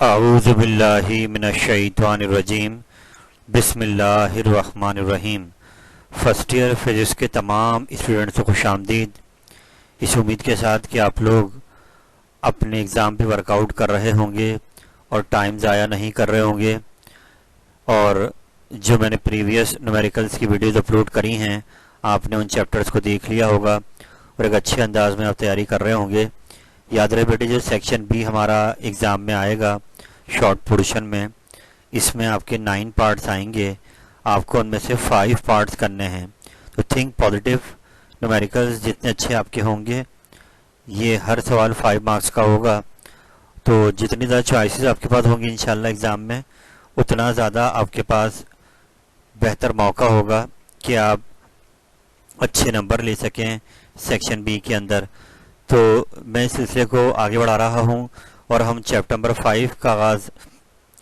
आऊज़ु बिल्लाहि मिनश्शैतानिर्रजीम बिस्मिल्लाहिर्रहमानिर्रहीम। First year physics के तमाम स्टूडेंट्स को खुशामदीद। इस उम्मीद के साथ कि आप लोग अपने एग्ज़ाम पे वर्कआउट कर रहे होंगे और टाइम ज़ाया नहीं कर रहे होंगे, और जो मैंने प्रीवियस न्यूमेरिकल्स की वीडियोस अपलोड करी हैं आपने उन चैप्टर्स को देख लिया होगा और एक अच्छे अंदाज में आप तैयारी कर रहे होंगे। याद रहे बेटे, जो सेक्शन बी हमारा एग्ज़ाम में आएगा शॉर्ट पोर्शन में, इसमें आपके 9 पार्ट्स आएंगे। आपको उनमें से 5 पार्ट्स करने हैं। तो थिंक पॉजिटिव। न्यूमेरिकल्स जितने अच्छे आपके होंगे, ये हर सवाल 5 मार्क्स का होगा। तो जितनी ज़्यादा चॉइसेस आपके पास होंगी इंशाल्लाह एग्ज़ाम में, उतना ज़्यादा आपके पास बेहतर मौका होगा कि आप अच्छे नंबर ले सकें सेक्शन बी के अंदर। तो मैं इस सिलसिले को आगे बढ़ा रहा हूँ और हम चैप्टर नंबर 5 का आगाज़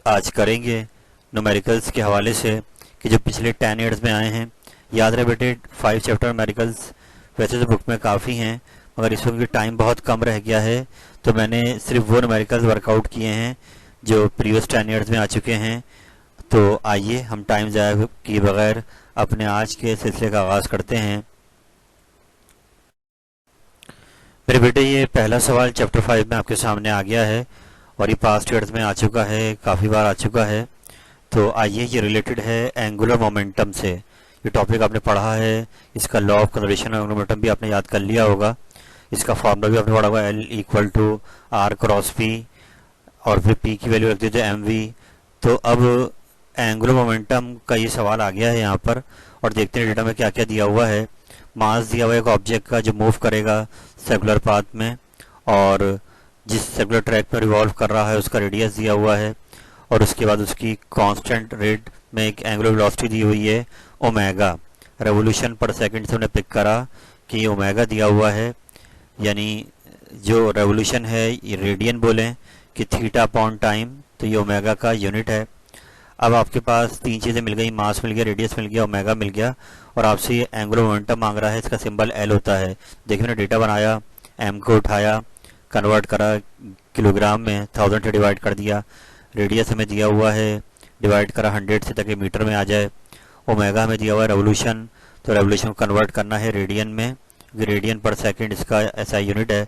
आज करेंगे न्यूमेरिकल्स के हवाले से, कि जो पिछले 10 ईयर्स में आए हैं। याद रहे बेटे, 5 चैप्टर न्यूमेरिकल्स वैसे तो बुक में काफ़ी हैं, मगर इस वक्त टाइम बहुत कम रह गया है, तो मैंने सिर्फ वो न्यूमेरिकल्स वर्कआउट किए हैं जो प्रीवियस 10 ईयर्स में आ चुके हैं। तो आइए हम टाइम ज़ाया किए बगैर अपने आज के सिलसिले का आगाज़ करते हैं। मेरे बेटे, ये पहला सवाल चैप्टर 5 में आपके सामने आ गया है और ये पास्ट ईयर्स में आ चुका है, काफ़ी बार आ चुका है। तो आइए, ये रिलेटेड है एंगुलर मोमेंटम से। ये टॉपिक आपने पढ़ा है, इसका law of conservation of angular momentum भी आपने याद कर लिया होगा, इसका फॉर्मूला भी आपने पढ़ा होगा, L equal to r cross p, और फिर पी की वैल्यू रख दी तो एम वी। तो अब एंगुलर मोमेंटम का ये सवाल आ गया है यहाँ पर, और देखते हैं डेटा में क्या क्या दिया हुआ है। मास दिया हुआ है एक ऑब्जेक्ट का जो मूव करेगा सर्कुलर पाथ में, और जिस सर्कुलर ट्रैक पर रिवॉल्व कर रहा है उसका रेडियस दिया हुआ है, और उसके बाद उसकी कांस्टेंट रेट में एक एंगुलर वेलोसिटी दी हुई है ओमेगा। रेवोल्यूशन पर सेकंड से हमने पिक करा कि ये ओमेगा दिया हुआ है, यानी जो रेवोल्यूशन है ये रेडियन बोलें कि थीटा अपॉन टाइम, तो ये ओमेगा का यूनिट है। अब आपके पास 3 चीज़ें मिल गई, मास मिल गया, रेडियस मिल गया, ओमेगा मिल गया, और आपसे ये एंगुलर मोमेंटम मांग रहा है। इसका सिंबल एल होता है। देखिए, मैंने डेटा बनाया, एम को उठाया, कन्वर्ट करा किलोग्राम में, 1000 से डिवाइड कर दिया। रेडियस हमें दिया हुआ है, डिवाइड करा 100 से ताकि मीटर में आ जाए। ओमेगा हमें दिया हुआ है रेवोल्यूशन, तो रेवोल्यूशन को कन्वर्ट करना है रेडियन में, क्योंकि रेडियन पर सेकेंड इसका ऐसा यूनिट है।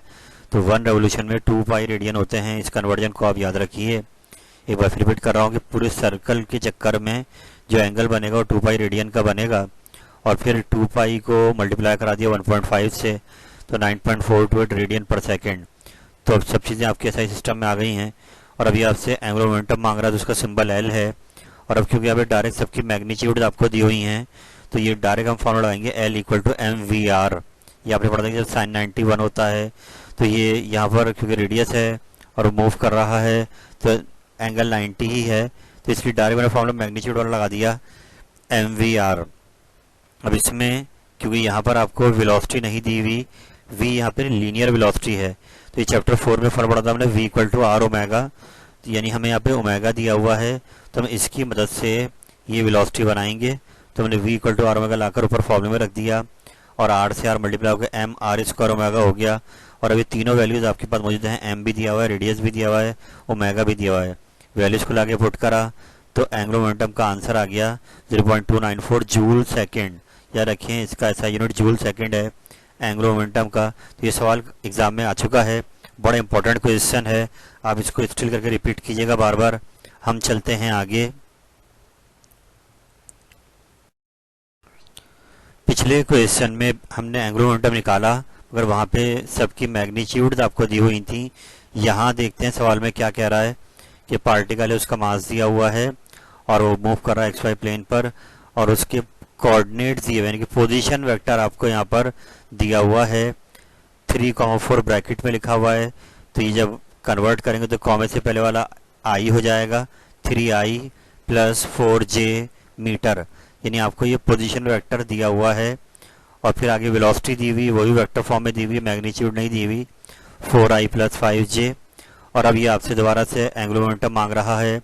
तो 1 रेवोल्यूशन में 2 पाई रेडियन होते हैं। इस कन्वर्जन को आप याद रखिए। एक बार फिर रिपीट कर रहा हूँ कि पूरे सर्कल के चक्कर में जो एंगल बनेगा वो 2 पाई रेडियन का बनेगा, और फिर 2 पाई को मल्टीप्लाई करा दिया 1.5 से, तो 9.428 रेडियन पर सेकेंड। तो अब सब चीज़ें आपके एसआई सिस्टम में आ गई हैं, और अभी आपसे एंगुलर मोमेंटम मांग रहा है, तो उसका सिंबल एल है। और अब क्योंकि यहाँ पे डायरेक्ट सबकी मैग्नीट्यूड आपको दी हुई हैं, तो ये डायरेक्ट हम फॉर्मूला लगाएंगे L equal to m v r. ये आपने पढ़ा था कि जब साइन 91 होता है, तो ये यहाँ पर क्योंकि रेडियस है और मूव कर रहा है, तो एंगल 90 ही है, तो इसलिए डायरेक्ट मैंने फॉर्मूला मैग्नीट्यूड वाला लगा दिया एम वी आर। अब इसमें क्योंकि यहाँ पर आपको वेलोसिटी नहीं दी हुई, v यहाँ पर लीनियर वेलोसिटी है, तो ये चैप्टर 4 में फॉर्मूला पढ़ा था हमने v equal to r omega, यानी हमें यहाँ पे ओमेगा दिया हुआ है, तो हम इसकी मदद से ये वेलोसिटी बनाएंगे। तो हमने v equal to r omega लाकर ऊपर फॉर्मूले में रख दिया, और r से r मल्टीप्लाई होकर एम आर स्क्वायर ओमेगा हो गया। और अभी तीनों वैल्यूज़ आपके पास मौजूद हैं, m भी दिया हुआ है, रेडियस भी दिया हुआ है, ओमेगा भी दिया हुआ है। वैल्यूज़ को लाके पुट करा तो एंगुलर मोमेंटम का आंसर आ गया 0.294 जूल सेकेंड। याद रखें, इसका ऐसा यूनिट जूल सेकेंड है एंगुलर मोमेंटम का। तो ये सवाल एग्जाम में आ चुका है, बड़ा इंपॉर्टेंट क्वेश्चन है, आप इसको स्टिल करके रिपीट कीजिएगा बार बार। हम चलते हैं आगे। पिछले क्वेश्चन में हमने एंगुलर मोमेंटम निकाला, मगर वहाँ पे सबकी मैग्नीट्यूड आपको दी हुई थी। यहाँ देखते हैं सवाल में क्या कह रहा है कि पार्टिकल है, उसका मास दिया हुआ है और वो मूव कर रहा है XY प्लेन पर, और उसके कोऑर्डिनेट्स दिए हुए, यानी कि पोजीशन वेक्टर आपको यहाँ पर दिया हुआ है। 3,4 ब्रैकेट में लिखा हुआ है, तो ये जब कन्वर्ट करेंगे तो कॉमे से पहले वाला आई हो जाएगा, 3i प्लस 4j मीटर, यानी आपको ये पोजीशन वेक्टर दिया हुआ है। और फिर आगे वेलोसिटी दी हुई, वही वेक्टर फॉर्म में दी हुई, मैग्नीट्यूड नहीं दी हुई, 4i प्लस 5j। और अब ये आपसे दोबारा से एंगुलर मोमेंटम मांग रहा है।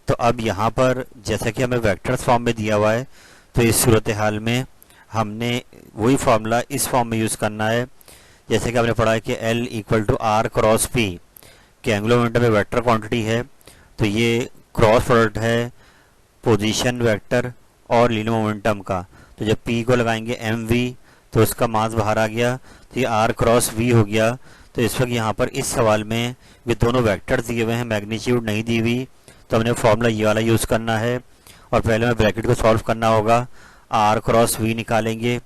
तो अब यहाँ पर जैसा कि हमें वेक्टर्स फॉर्म में दिया हुआ है, तो इस सूरत हाल में हमने वही फार्मूला इस फॉर्म में यूज़ करना है, जैसे कि आपने पढ़ा है कि L equal to r cross p, कि एंगुलर मोमेंटम में वेक्टर क्वांटिटी है, तो ये क्रॉस प्रोडक्ट है पोजीशन वेक्टर और लीनियर मोमेंटम का। तो जब P को लगाएंगे एम वी तो उसका मास बाहर आ गया, तो ये R क्रॉस V हो गया। तो इस वक्त यहाँ पर इस सवाल में ये दोनों वेक्टर्स दिए हुए हैं, मैग्नीट्यूड नहीं दी हुई, तो हमने फॉर्मूला ये वाला यूज़ करना है और पहले हमें ब्रैकेट को सॉल्व करना होगा। R क्रॉस V निकालेंगे।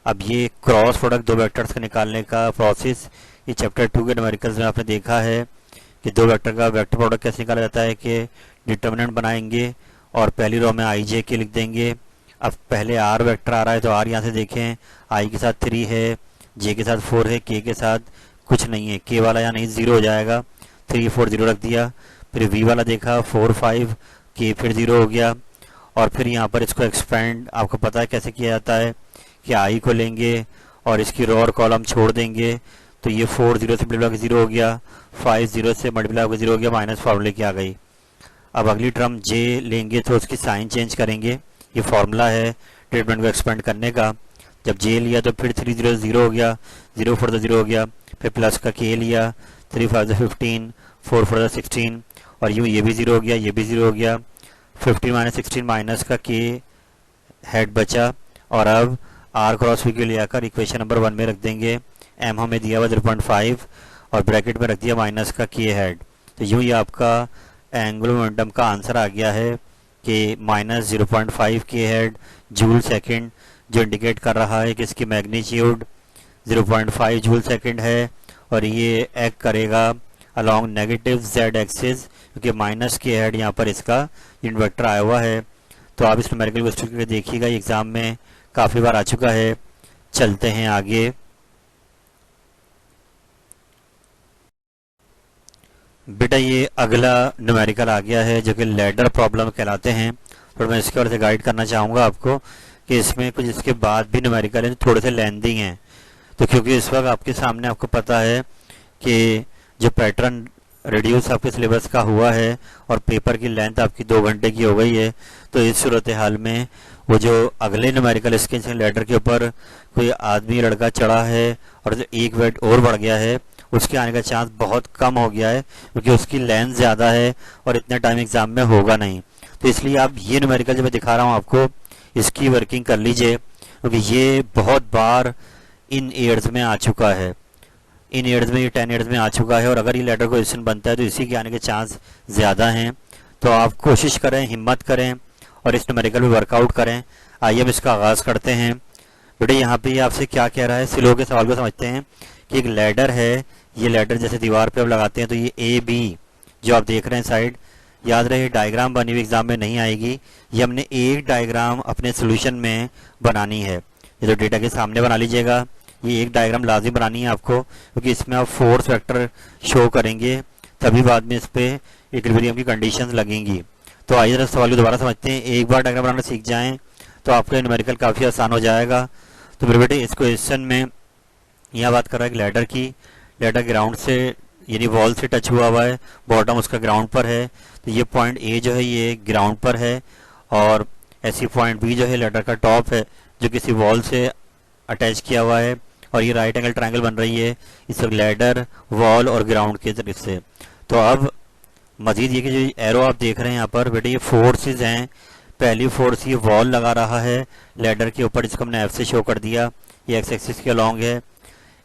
अब ये क्रॉस प्रोडक्ट दो वेक्टर्स का निकालने का प्रोसेस ये चैप्टर 2 के न्यूमेरिकल्स में आपने देखा है कि दो वेक्टर का वेक्टर प्रोडक्ट कैसे निकाला जाता है कि डिटर्मिनेंट बनाएंगे और पहली रो में आई जे के लिख देंगे। अब पहले आर वेक्टर आ रहा है तो आर यहाँ से देखें, आई के साथ 3 है, जे के साथ 4 है, के साथ कुछ नहीं है, के वाला यहाँ नहीं 0 हो जाएगा, 3 4 0 रख दिया। फिर वी वाला देखा 4 5, के फिर 0 हो गया। और फिर यहाँ पर इसको एक्सपेंड आपको पता है कैसे किया जाता है कि आई को लेंगे और इसकी रो और कॉलम छोड़ देंगे, तो ये 4 0 से मल्टीप्लाई 0 हो गया, 5 0 से मल्टीप्लाई 0 हो गया, माइनस फार्मूले की आ गई। अब अगली टर्म जे लेंगे तो उसकी साइन चेंज करेंगे, ये फार्मूला है ट्रीटमेंट को एक्सपेंड करने का। जब जे लिया तो फिर 3 0 0 हो गया, 0 4 0 हो गया, फिर प्लस का के लिया, 3 5 15, 4 4 16 और यूँ ये भी 0 हो गया, ये भी 0 हो गया, 15 माइनस 16 माइनस का के हेड बचा। और अब आर क्रॉस वी के लिए आकर इक्वेशन नंबर 1 में रख देंगे, एम हमें दिया हुआ 0.5 और ब्रैकेट में रख दिया माइनस का के हेड। तो यूँ ही आपका एंगुलर मोमेंटम का आंसर आ गया है कि माइनस 0.5 के हेड जूल सेकंड, जो इंडिकेट कर रहा है कि इसकी मैग्नीट्यूड 0.5 जूल सेकंड है और ये एक्ट करेगा अलोंग नेगेटिव जेड एक्सिस, क्योंकि माइनस के हेड यहाँ पर इसका यूनिट वेक्टर आया हुआ है। तो आप इस न्यूमेरिकल को स्टडी करके देखिएगा, एग्जाम में काफ़ी बार आ चुका है। चलते हैं आगे। बेटा ये अगला न्यूमेरिकल आ गया है जो कि लैडर प्रॉब्लम कहलाते हैं, और मैं इसके ओर से गाइड करना चाहूँगा आपको कि इसमें कुछ इसके बाद भी न्यूमेरिकल हैं थोड़े से लेंदी हैं। तो क्योंकि इस वक्त आपके सामने आपको पता है कि जो पैटर्न रिड्यूस आपके सिलेबस का हुआ है और पेपर की लेंथ आपकी 2 घंटे की हो गई है, तो इस सूरत हाल में वो जो अगले न्यूमेरिकल इसके लैडर के ऊपर कोई आदमी लड़का चढ़ा है और जो एक वेट और बढ़ गया है, उसके आने का चांस बहुत कम हो गया है, क्योंकि उसकी लेंथ ज़्यादा है और इतना टाइम एग्जाम में होगा नहीं। तो इसलिए आप ये न्यूमेरिकल जो मैं दिखा रहा हूँ आपको, इसकी वर्किंग कर लीजिए, क्योंकि ये बहुत बार इन ईयर्स में आ चुका है, इन ईयर्स में, ये 10 ईयर्स में आ चुका है। और अगर ये लेटर क्वेश्चन बनता है तो इसी के आने के चांस ज़्यादा हैं। तो आप कोशिश करें, हिम्मत करें और इस न्यूमेरिकल में वर्कआउट करें। आइए हम इसका आगाज़ करते हैं। बेटे यहाँ पे आपसे क्या कह रहा है, सिलो के सवाल को समझते हैं कि एक लैडर है, ये लैडर जैसे दीवार पे अब लगाते हैं तो ये ए बी जो आप देख रहे हैं साइड, याद रहे डायग्राम बनी हुई एग्जाम में नहीं आएगी, ये हमने एक डायग्राम अपने सोल्यूशन में बनानी है। ये तो डेटा के सामने बना लीजिएगा, ये एक डायग्राम लाजिम बनानी है आपको, क्योंकि इसमें आप फोर्स वेक्टर शो करेंगे, तभी बाद में इस पर इक्विलिब्रियम की कंडीशंस लगेंगी। तो आइए जरा सवाल को दोबारा समझते हैं। एक बार डायग्राम बनाना सीख जाएं तो आपका न्यूमेरिकल काफ़ी आसान हो जाएगा। तो मेरे बेटे इस क्वेश्चन में यहाँ बात कर रहा है कि लैडर की, लैडर ग्राउंड से यानी वॉल से टच हुआ है, बॉटम उसका ग्राउंड पर है, तो ये पॉइंट ए जो है ये ग्राउंड पर है और ऐसी पॉइंट बी जो है लैडर का टॉप है जो किसी वॉल से अटैच किया हुआ है, और ये राइट एंगल ट्रायंगल बन रही है इस लैडर, वॉल और ग्राउंड के तरफ से। तो अब मजीद ये कि जो एरो आप देख रहे हैं यहाँ पर बेटे, ये फोर्सेज हैं। पहली फोर्स ये वॉल लगा रहा है लैडर के ऊपर, जिसको हमने एफ से शो कर दिया, ये एक्स एक्सिस के अलॉन्ग है।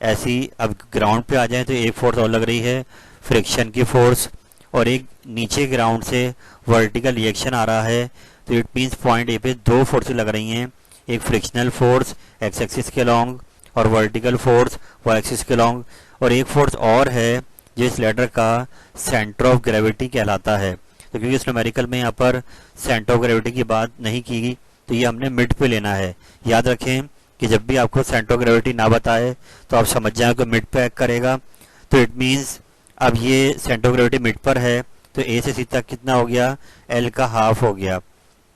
ऐसी अब ग्राउंड पे आ जाए तो एक फोर्स और लग रही है फ्रिक्शन की फोर्स, और एक नीचे ग्राउंड से वर्टिकल रिएक्शन आ रहा है। तो इट मीन्स पॉइंट ए पे 2 फोर्सेज लग रही हैं, एक फ्रिक्शनल फोर्स एक्स एक्सिस के अलॉन्ग और वर्टिकल फोर्स वाई एक्सिस के अलॉन्ग, और एक फोर्स और है जो इस लैडर का सेंटर ऑफ ग्रेविटी कहलाता है। तो क्योंकि इस न्यूमेरिकल में यहाँ पर सेंटर ऑफ ग्रेविटी की बात नहीं की गई, तो ये हमने मिड पे लेना है। याद रखें कि जब भी आपको सेंटर ऑफ ग्रेविटी ना बताए तो आप समझ जाए कि मिड पे एक्ट करेगा। तो इट मीन्स अब ये सेंटर ऑफ ग्रेविटी मिड पर है, तो ए से सी तक कितना हो गया, एल का हाफ हो गया।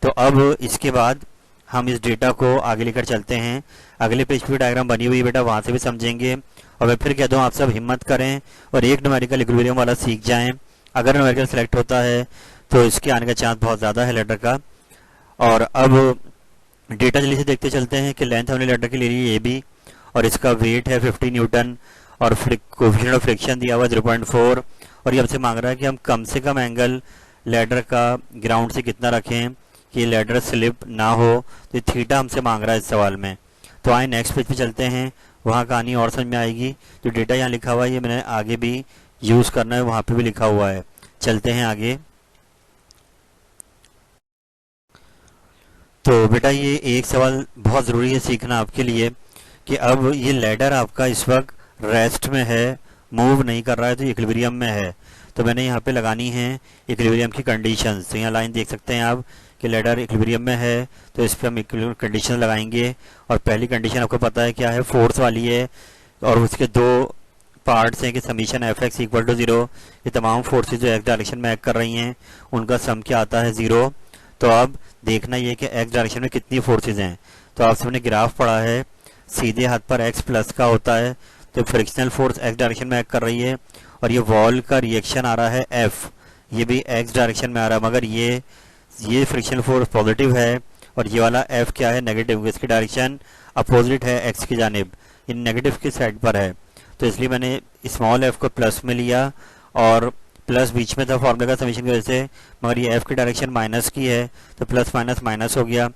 तो अब इसके बाद हम इस डेटा को आगे लेकर चलते हैं। अगले पेज पे डायग्राम बनी हुई है बेटा, वहाँ से भी समझेंगे। और मैं फिर कह दूँ आप सब हिम्मत करें और एक न्यूमेरिकल इक्विलिब्रियम वाला सीख जाएं। अगर न्यूमेरिकल सेलेक्ट होता है तो इसके आने का चांस बहुत ज़्यादा है लेटर का। और अब डेटा जल्दी से देखते चलते हैं कि लेंथ हमने लेटर की ले ली ए बी, और इसका वेट है 50 न्यूटन, और कोएफिशिएंट ऑफ फ्रिक्शन दिया हुआ 0.4, और ये हमसे मांग रहा है कि हम कम से कम एंगल लैडर का ग्राउंड से कितना रखें कि लैडर स्लिप ना हो, तो थीटा हमसे मांग रहा है इस सवाल में। तो आए नेक्स्ट पेज पे चलते हैं, वहाँ कहानी और समझ में आएगी। जो डेटा यहाँ लिखा हुआ है ये मैंने आगे भी यूज़ करना है, वहाँ पे भी लिखा हुआ है। चलते हैं आगे। तो बेटा ये एक सवाल बहुत ज़रूरी है सीखना आपके लिए कि अब ये लैडर आपका इस वक्त रेस्ट में है, मूव नहीं कर रहा है, तो इक्विलिब्रियम में है। तो मैंने यहाँ पे लगानी है इक्विलिब्रियम की कंडीशंस। तो यहाँ लाइन देख सकते हैं आप कि लैडर इक्विलिब्रियम में है, तो इस पर हम इक्विलिब्रियम कंडीशन लगाएंगे। और पहली कंडीशन आपको पता है क्या है, फोर्स वाली है, और उसके दो पार्ट्स हैं कि summation F x equal to 0। ये तमाम फोर्सेज जो एक्स डायरेक्शन में एक्ट कर रही हैं उनका सम क्या आता है, 0। तो अब देखना ये कि एक्स डायरेक्शन में कितनी फोर्सेज हैं। तो आप सबने ग्राफ पढ़ा है, सीधे हाथ पर एक्स प्लस का होता है, तो फ्रिक्शनल फोर्स एक्स डायरेक्शन में एक्ट कर रही है, और ये वॉल का रिएक्शन आ रहा है एफ, ये भी एक्स डायरेक्शन में आ रहा है, मगर ये फ्रिक्शनल फोर्स पॉजिटिव है और ये वाला एफ क्या है, नेगेटिव। इसकी डायरेक्शन अपोजिट है एक्स की जानिब, इन नेगेटिव की साइड पर है। तो इसलिए मैंने स्मॉल एफ को प्लस में लिया, और प्लस बीच में था फॉर्मूले का समीशन की वजह से, मगर ये एफ की डायरेक्शन माइनस की है, तो प्लस माइनस माइनस हो गया।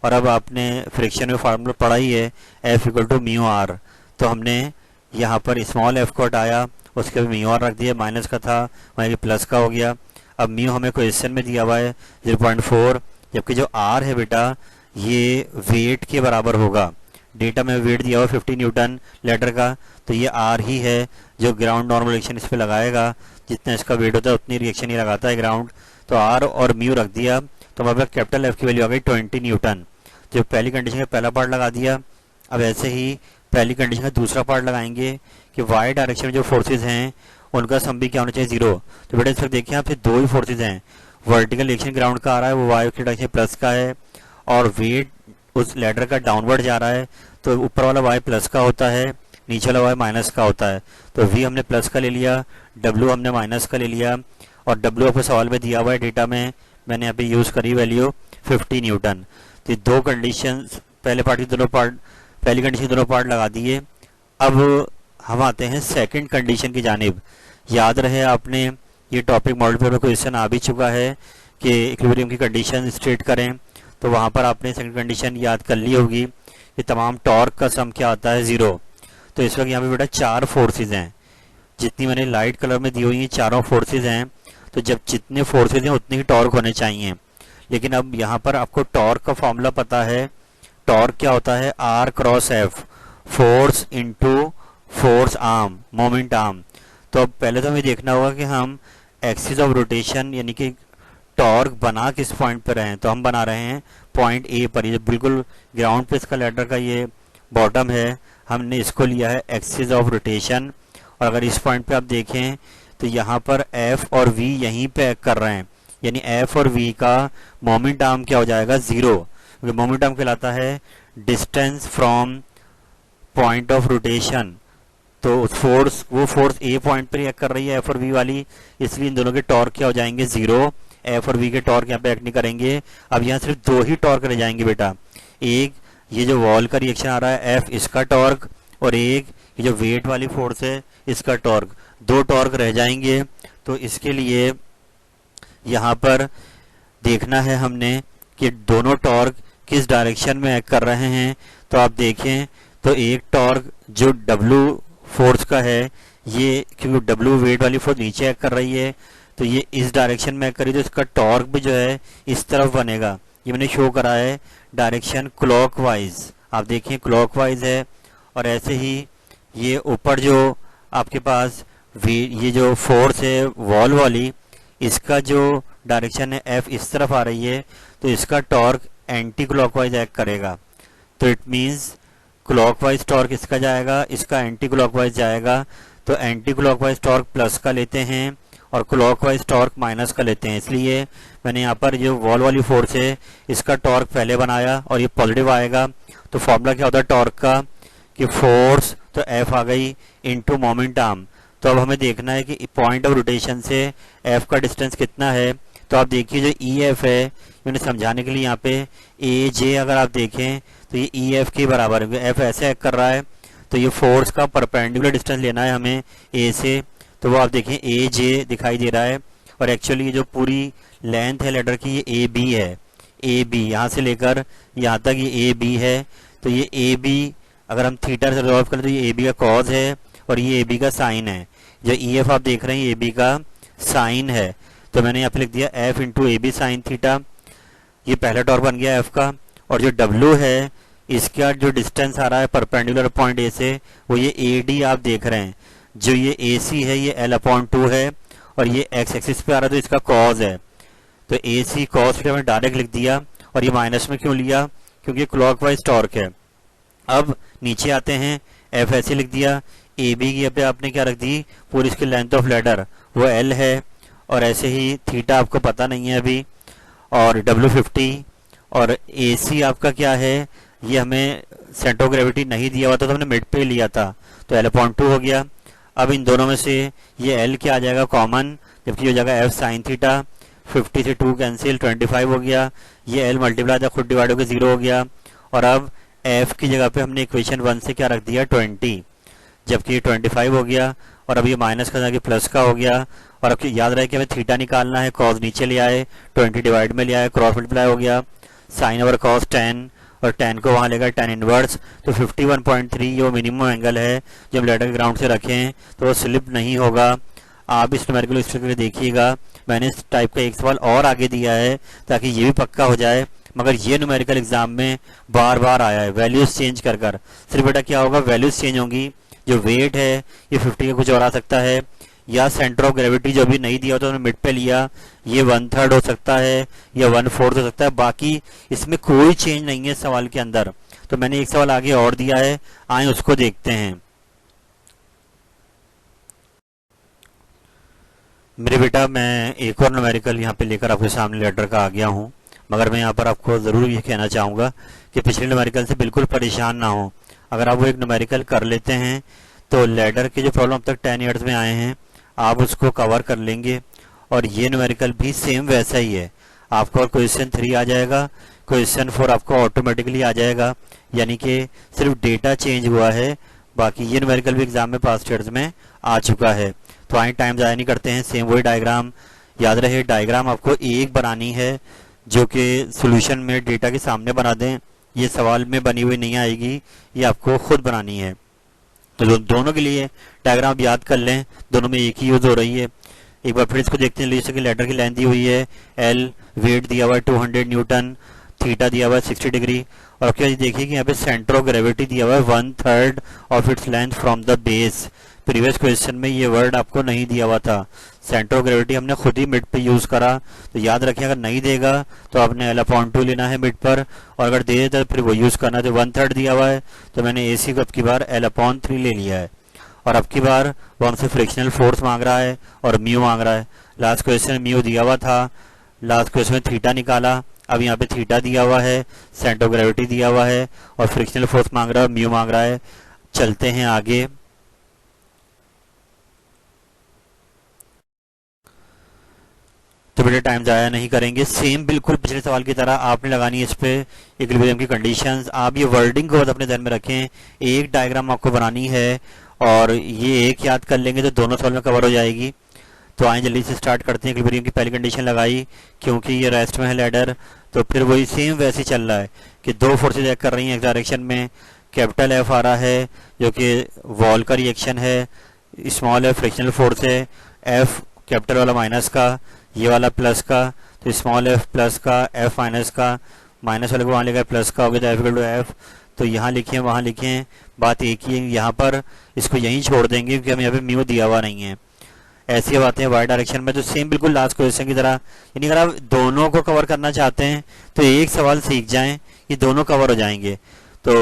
और अब आपने फ्रिक्शन में फार्मूला पढ़ा ही है, F equal to mu r. तो हमने यहाँ पर स्मॉल एफ को हटाया, उसके बाद म्यू आर रख दिया, माइनस का था वहीं प्लस का हो गया। अब म्यू हमें क्वेश्चन में दिया हुआ है 0.4, जबकि जो आर है बेटा ये वेट के बराबर होगा। डेटा में वेट दिया हुआ 50 न्यूटन लैडर का, तो ये आर ही है जो ग्राउंड नॉर्मल रिएक्शन इस पर लगाएगा। जितना इसका वेट होता है उतनी रिएक्शन ही लगाता है ग्राउंड। तो आर और म्यू रख दिया, तो हमारे पास कैपिटल एफ की वैल्यू आ गई 20 न्यूटन। जो पहली कंडीशन का पहला पार्ट लगा दिया। अब ऐसे ही पहली कंडीशन का दूसरा पार्ट लगाएंगे कि वाई डायरेक्शन में जो फोर्सेज हैं उनका सम भी क्या होना चाहिए, 0। तो बेटा इस वक्त देखिए आपसे दो ही फोर्सेज हैं, वर्टिकल रिएक्शन ग्राउंड का आ रहा है, वो वाई की डायरेक्शन प्लस का है, और वेट उस लैडर का डाउनवर्ड जा रहा है, तो ऊपर वाला वाई प्लस का होता है, नीचे वाला वाई माइनस का होता है। तो वी हमने प्लस का ले लिया, डब्ल्यू हमने माइनस का ले लिया, और डब्ल्यू आपको सवाल में दिया हुआ है डेटा में, मैंने यहाँ पे यूज़ करी वैल्यू 50 न्यूटन। तो दो कंडीशन, पहले पार्ट की दोनों पार्ट, पहली कंडीशन दोनों पार्ट लगा दिए। अब हम आते हैं सेकंड कंडीशन की जानिब। याद रहे आपने ये टॉपिक मॉडल पेपर में क्वेश्चन आ भी चुका है कि इक्विलिब्रियम की कंडीशन स्टेट करें, तो वहाँ पर आपने सेकंड कंडीशन याद कर ली होगी कि तमाम टॉर्क का सम क्या आता है, 0। तो इस वक्त यहाँ पे बेटा 4 फोर्सेज हैं, जितनी मैंने लाइट कलर में दी हुई हैं चारों फोर्सेज हैं। तो जब जितने फोर्सेज हैं उतने ही टॉर्क होने चाहिए। लेकिन अब यहाँ पर आपको टॉर्क का फॉर्मूला पता है, टॉर्क क्या होता है, r cross F, force into force arm, moment arm. तो अब पहले तो हमें देखना होगा कि हम एक्सिस ऑफ रोटेशन यानी कि टॉर्क बना किस पॉइंट पर रहे हैं। तो हम बना रहे हैं पॉइंट ए पर, ये बिल्कुल ग्राउंड पे इसका लैडर का ये बॉटम है, हमने इसको लिया है एक्सिस ऑफ रोटेशन। और अगर इस पॉइंट पे आप देखें तो यहाँ पर एफ और वी यहीं पे एक्ट कर रहे हैं, यानी एफ और वी का मोमेंट आर्म क्या हो जाएगा, 0, क्योंकि मोमेंट आर्म कहलाता है distance from point of rotation. तो वो फोर्स ए पॉइंट पर एक्ट कर रही है एफ और वी वाली, इसलिए इन दोनों के टॉर्क क्या हो जाएंगे, 0। एफ और वी के टॉर्क यहाँ पे एक्ट नहीं करेंगे। अब यहाँ सिर्फ दो ही टॉर्क रह जाएंगे बेटा, एक ये जो वॉल का रिएक्शन आ रहा है एफ, इसका टॉर्क, और एक ये जो वेट वाली फोर्स है इसका टॉर्क, दो टॉर्क रह जाएंगे। तो इसके लिए यहाँ पर देखना है हमने कि दोनों टॉर्क किस डायरेक्शन में एक्ट कर रहे हैं। तो आप देखें तो एक टॉर्क जो डब्ल्यू फोर्स का है, ये क्योंकि डब्ल्यू वेट वाली फोर्स नीचे एक्ट कर रही है, तो ये इस डायरेक्शन में एक्ट करी, तो इसका टॉर्क भी जो है इस तरफ बनेगा। ये मैंने शो करा है डायरेक्शन क्लॉकवाइज, आप देखें क्लॉकवाइज है। और ऐसे ही ये ऊपर जो आपके पास ये जो फोर्स है वॉल वाली, इसका जो डायरेक्शन है एफ इस तरफ आ रही है, तो इसका टॉर्क एंटी क्लॉकवाइज एक्ट करेगा। तो इट मीन्स क्लॉकवाइज टॉर्क इसका जाएगा, इसका एंटी क्लॉकवाइज जाएगा। तो एंटी क्लॉकवाइज टॉर्क प्लस का लेते हैं और क्लॉकवाइज टॉर्क माइनस का लेते हैं। इसलिए मैंने यहाँ पर जो वॉल वाली फोर्स है इसका टॉर्क पहले बनाया और ये पॉजिटिव आएगा। तो फॉर्मूला क्या होता है टॉर्क का कि फोर्स, तो एफ आ गई इनटू मोमेंट आर्म। तो अब हमें देखना है कि पॉइंट ऑफ रोटेशन से एफ का डिस्टेंस कितना है। तो आप देखिए जो ई एफ है, मैंने समझाने के लिए यहाँ पे ए जे अगर आप देखें तो ये ई एफ के बराबर है, एफ ऐसे एक्ट कर रहा है, तो ये फोर्स का परपेंडिकुलर डिस्टेंस लेना है हमें ए से। तो वो आप देखें ए जे दिखाई दे रहा है, और एक्चुअली ये जो पूरी लेंथ है लेडर की ये ए बी है, ए बी यहाँ से लेकर यहाँ तक ये ए बी है। तो ये ए बी अगर हम थीटा से रिजॉल्व करें तो ये ए बी का कॉज है और ये ए बी का साइन है। जो ई एफ आप देख रहे हैं ए बी का साइन है, तो मैंने यहाँ पे लिख दिया F into a b sine theta. ये पहला टॉर्क बन गया एफ का। और जो डब्ल्यू है इसका जो डिस्टेंस आ रहा है परपेंडिकुलर पॉइंट ए से, वो ये ए डी आप देख रहे हैं। जो ये ए सी है ये एल अपॉन 2 है और ये एक्स एक्सिस पे आ रहा है तो इसका कॉज है। तो ए सी कॉज थीटा मैंने डायरेक्ट लिख दिया। और ये माइनस में क्यों लिया? क्योंकि क्लॉकवाइज टॉर्क है। अब नीचे आते हैं, एफ ऐसे लिख दिया। ए बी की पे आपने क्या रख दी? पूरी इसकी लेंथ ऑफ लेडर वो एल है और ऐसे ही थीटा आपको पता नहीं है अभी, और डब्ल्यू 50 और ए सी आपका क्या है? ये हमें सेंटर ऑफ ग्रेविटी नहीं दिया हुआ था तो हमने मिड पे लिया था, तो एल अपॉन 2 हो गया। अब इन दोनों में से ये एल क्या आ जाएगा? कॉमन, जबकि हो जाएगा एफ साइन थीटा। 50 से 2 कैंसिल, 25 हो गया। ये एल मल्टीप्लाई था, खुद डिवाइड होकर 0 हो गया। और अब एफ की जगह पे हमने इक्वेशन 1 से क्या रख दिया? 20, जबकि ये 25 हो गया। और अब ये माइनस का जाके प्लस का हो गया। और अब याद रहे कि हमें थीटा निकालना है, कॉस नीचे ले आए, 20 डिवाइड में ले आए, क्रॉस मल्टीप्लाई हो गया, साइन ओवर कॉस 10 और 10 को वहाँ लेगा tan इनवर्स। तो 51.3 ये मिनिमम एंगल है जो हम लेटर के ग्राउंड से रखें तो वो स्लिप नहीं होगा। आप इस न्यूमेरिकल स्ट्रक्चर देखिएगा, मैंने इस टाइप का एक सवाल और आगे दिया है ताकि ये भी पक्का हो जाए, मगर ये न्यूमेरिकल एग्जाम में बार बार आया है वैल्यूज चेंज कर कर। सिर्फ बेटा क्या होगा? वैल्यूज चेंज होंगी। जो वेट है ये 50 का कुछ और आ सकता है, या सेंटर ऑफ ग्रेविटी जो भी नहीं दिया तो उन्होंने मिड पे लिया, ये 1/3 हो सकता है या 1/4 हो सकता है। बाकी इसमें कोई चेंज नहीं है सवाल के अंदर। तो मैंने एक सवाल आगे और दिया है, आए उसको देखते हैं। मेरे बेटा मैं एक और न्यूमेरिकल यहाँ पे लेकर आपके सामने लेटर का आ गया हूँ, मगर मैं यहाँ पर आपको ज़रूर ये कहना चाहूँगा कि पिछले न्यूमेरिकल से बिल्कुल परेशान ना हो। अगर आप वो एक न्यूमेरिकल कर लेते हैं तो लेडर के जो प्रॉब्लम अब तक 10 ईयर्स में आए हैं आप उसको कवर कर लेंगे। और ये न्यूमेरिकल भी सेम वैसा ही है। आपको और क्वेश्चन 3 आ जाएगा, क्वेश्चन 4 आपको ऑटोमेटिकली आ जाएगा, यानी कि सिर्फ डेटा चेंज हुआ है। बाकी ये न्यूमेरिकल भी एग्जाम में पास्ट ईयर्स में आ चुका है। तो आए टाइम ज़ाया नहीं करते हैं, सेम वही डायग्राम। याद रहे डायग्राम आपको एक बनानी है जो कि सोल्यूशन में डेटा के सामने बना दें। ये सवाल में बनी हुई नहीं आएगी, ये आपको खुद बनानी है। तो दोनों के लिए डायग्राम आप याद कर लें, दोनों में एक ही यूज हो रही है। एक बार फिर इसको देखते हैं। जैसे कि लेटर की लेंथ दी हुई है एल, वेट दिया हुआ है 200 न्यूटन, थीटा दिया हुआ है 60 डिग्री। और क्या देखिए कि यहाँ पे सेंटर ऑफ ग्रेविटी दिया हुआ है 1/3 of its length from the base. Previous question में ये वर्ड आपको नहीं दिया हुआ था, सेंटर ऑफ ग्रेविटी हमने खुद ही मिड पे यूज करा। तो याद रखें अगर नहीं देगा तो आपने एल अपॉन 2 लेना है मिड पर, और अगर दे देता तो फिर वो यूज करना है। तो 1/3 दिया हुआ है तो मैंने ए सी को अब की बार एल अपॉन 3 ले लिया है। और अब की बार वो हमसे फ्रिक्शनल फोर्स मांग रहा है और म्यू मांग रहा है। लास्ट क्वेश्चन में म्यू दिया हुआ था, लास्ट क्वेश्चन में थीटा निकाला। अब यहाँ पे थीटा दिया हुआ है, सेंटर ऑफ ग्रेविटी दिया हुआ है और फ्रिक्शनल फोर्स मांग रहा है, म्यू मांग रहा है। चलते हैं आगे। तो बेटा टाइम ज़ाया नहीं करेंगे, सेम बिल्कुल पिछले सवाल की तरह आपने लगानी है इस पे इक्विलिब्रियम की कंडीशंस। आप ये वर्डिंग को बस अपने ध्यान में रखें। एक डायग्राम आपको बनानी है और ये एक याद कर लेंगे तो दोनों सवाल में कवर हो जाएगी। तो आए जल्दी से स्टार्ट करते हैं। इक्विलिब्रियम की पहली कंडीशन लगाई, क्योंकि ये रेस्ट में है लेडर, तो फिर वही सेम वैसे ही चल रहा है कि दो फोर्सेज एक्ट कर रही हैं एक डायरेक्शन में। कैपिटल एफ आ रहा है जो कि वॉल का रिएक्शन है, स्मॉल एफ फ्रिक्शनल फोर्स है, एफ कैपिटल वाला माइनस का, ये वाला प्लस का, तो स्मॉल एफ प्लस का, एफ माइनस का, माइनस वाले को वहाँ लेकर प्लस का हो गया, तो एफ इक्वल टू एफ। तो यहाँ लिखे वहाँ लिखें, बात एक ही है। यहाँ पर इसको यहीं छोड़ देंगे क्योंकि हम यहाँ पे म्यू दिया हुआ नहीं है। ऐसी बातें वाई डायरेक्शन में तो सेम बिल्कुल लास्ट क्वेश्चन की तरह। यानी अगर आप दोनों को कवर करना चाहते हैं तो एक सवाल सीख जाएं, ये दोनों कवर हो जाएंगे। तो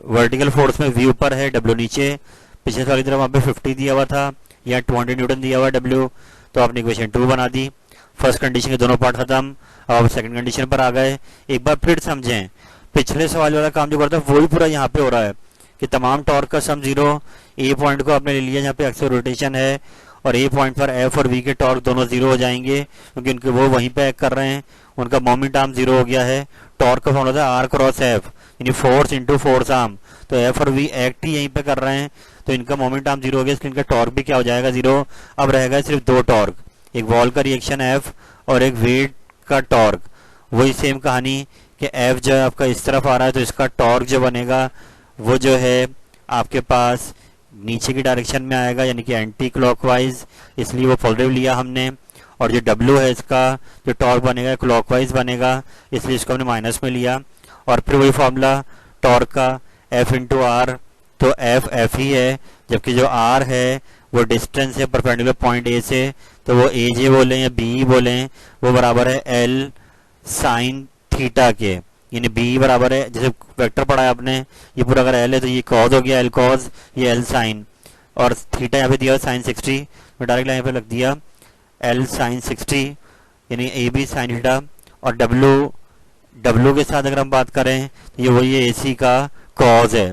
वर्टिकल फोर्स में वी ऊपर है, डब्ल्यू नीचे। पिछले सवाल की तरह वहाँ पे 50 दिया हुआ था, यहाँ 200 न्यूटन दिया हुआ डब्ल्यू। तो आपने इक्वेशन 2 बना दी। फर्स्ट कंडीशन के दोनों पार्ट खत्म। अब सेकंड कंडीशन पर आ गए। एक बार फिर समझें, पिछले सवाल वाला काम जो करता है वही पूरा यहाँ पे हो रहा है कि तमाम टॉर्क का सम 0। ए पॉइंट को आपने ले लिया जहाँ पे एक्सियल रोटेशन है, और ए पॉइंट पर एफ और वी के टॉर्क दोनों 0 हो जाएंगे क्योंकि उनके वो वहीं पे एक्ट कर रहे हैं, उनका मोमेंट आर्म 0 हो गया है। टॉर्क का फॉर्मूला था आर क्रॉस एफ, यानी फोर्स इंटू फोर्स आर्म। तो एफ और वी एक्ट ही यहीं पे कर रहे हैं, तो इनका मोमेंट आर्म 0 हो गया, इसलिए इनका टॉर्क भी क्या हो जाएगा 0। अब रहेगा सिर्फ दो टॉर्क, एक वॉल का रिएक्शन एफ और एक वेट का टॉर्क। वही सेम कहानी कि एफ जो है आपका इस तरफ आ रहा है तो इसका टॉर्क जो बनेगा वो जो है आपके पास नीचे की डायरेक्शन में आएगा, यानी कि एंटी क्लॉकवाइज, इसलिए वो पॉजिटिव लिया हमने। और जो डब्ल्यू है इसका जो टॉर्क बनेगा क्लॉकवाइज बनेगा, इसलिए इसको हमने माइनस में लिया। और फिर वही फॉर्मूला टॉर्क का एफ इंटू आर, तो एफ ही है, जबकि जो आर है वो डिस्टेंस है परपेंडिकुलर पॉइंट ए से, तो वो ए जे बोलें या बी बोलें, वो बराबर है एल साइन थीटा के, यानी बी बराबर है, जैसे वेक्टर पढ़ा है आपने, ये पूरा अगर एल है तो ये कॉज हो गया एल कॉज, ये एल साइन, और थीटा यहाँ पे दिया साइन 60, मैं डायरेक्ट यहाँ पे लग दिया एल साइन 60, यानी ए बी साइन थीटा। और डब्ल्यू के साथ अगर हम बात करें तो ये वही ए सी का कॉज है,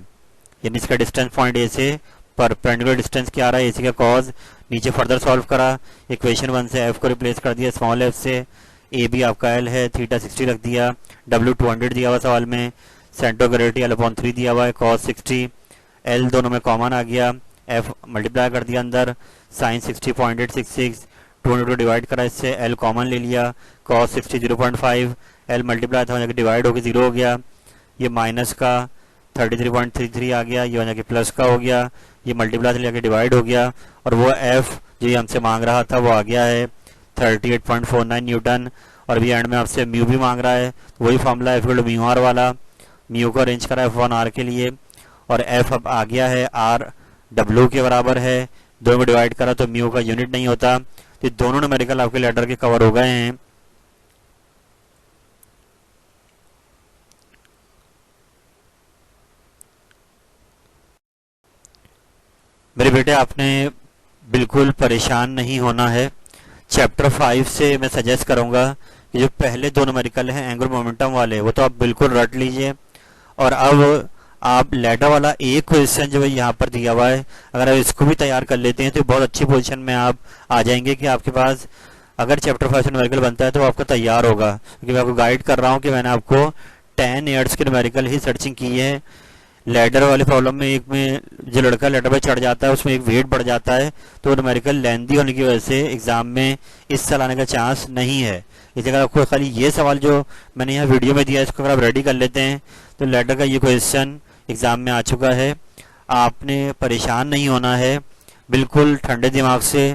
यानी इसका डिस्टेंस पॉइंट ए से परपेंडिकुलर डिस्टेंस क्या आ रहा है, ए सी का कॉज। नीचे फर्दर सॉल्व करा, इक्वेशन 1 से एफ को रिप्लेस कर दिया स्मॉल एफ से, ए बी आपका एल है, थीटा 60 रख दिया, डब्ल्यू 200 दिया हुआ सवाल में, सेंटर ग्रेविटी L/3 दिया हुआ है, cos 60, एल दोनों में कॉमन आ गया, एफ मल्टीप्लाई कर दिया अंदर, साइन 60.866, 200 को डिवाइड करा इससे, एल कॉमन ले लिया, cos 60 0.5, एल मल्टीप्लाई था वहाँ डिवाइड होकर 0 हो गया, ये माइनस का 33.33 आ गया, ये वहाँ के प्लस का हो गया, ये मल्टीप्लाई से लेकर डिवाइड हो गया, और वो एफ जो ये हमसे मांग रहा था वो आ गया है 38.49 न्यूटन। और अभी एंड में आपसे म्यू भी मांग रहा है, वही formula F equal to mu r वाला, म्यू को अरेंज करा F1 आर के लिए, और एफ अब आ गया है आर डब्ल्यू के बराबर है, दोनों को डिवाइड करा तो म्यू का यूनिट नहीं होता, तो दोनों न्यूमेरिकल आपके लेटर के कवर हो गए हैं। मेरे बेटे आपने बिल्कुल परेशान नहीं होना है। चैप्टर 5 से मैं सजेस्ट करूंगा कि जो पहले दो न्यूमेरिकल हैं एंगुलर मोमेंटम वाले वो तो आप बिल्कुल रट लीजिए, और अब आप लेटर वाला एक क्वेश्चन जो है यहाँ पर दिया हुआ है, अगर आप इसको भी तैयार कर लेते हैं तो बहुत अच्छी पोजीशन में आप आ जाएंगे कि आपके पास अगर चैप्टर 5 से न्यूमेरिकल बनता है तो आपका तैयार होगा, क्योंकि मैं आपको गाइड कर रहा हूँ कि मैंने आपको 10 ईयर्स के न्यूमेरिकल ही सर्चिंग की है। लैडर वाले प्रॉब्लम में एक में जो लड़का लेटर पे चढ़ जाता है उसमें एक वेट बढ़ जाता है, तो न्यूमेरिकल लेंथी होने की वजह से एग्जाम में इस साल आने का चांस नहीं है। इसी अगर आपको खाली ये सवाल जो मैंने यहाँ वीडियो में दिया इसको अगर आप रेडी कर लेते हैं तो लेटर का ये क्वेश्चन एग्जाम में आ चुका है। आपने परेशान नहीं होना है, बिल्कुल ठंडे दिमाग से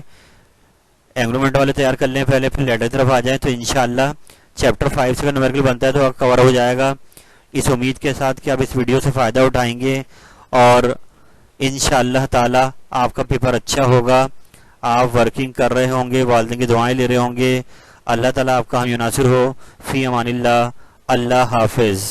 एंगुलर वाले तैयार कर लें पहले, फिर लेटर तरफ आ जाए तो इंशाल्लाह चैप्टर 5 से न्यूमेरिकल बनता है तो आप कवर हो जाएगा। इस उम्मीद के साथ कि आप इस वीडियो से फ़ायदा उठाएंगे और इंशाअल्लाह ताला आपका पेपर अच्छा होगा। आप वर्किंग कर रहे होंगे, वालिदैन की दुआएं ले रहे होंगे। अल्लाह ताला आपका हम नासिर हो। फ़ी अमानिल्लाह, अल्लाह हाफिज़।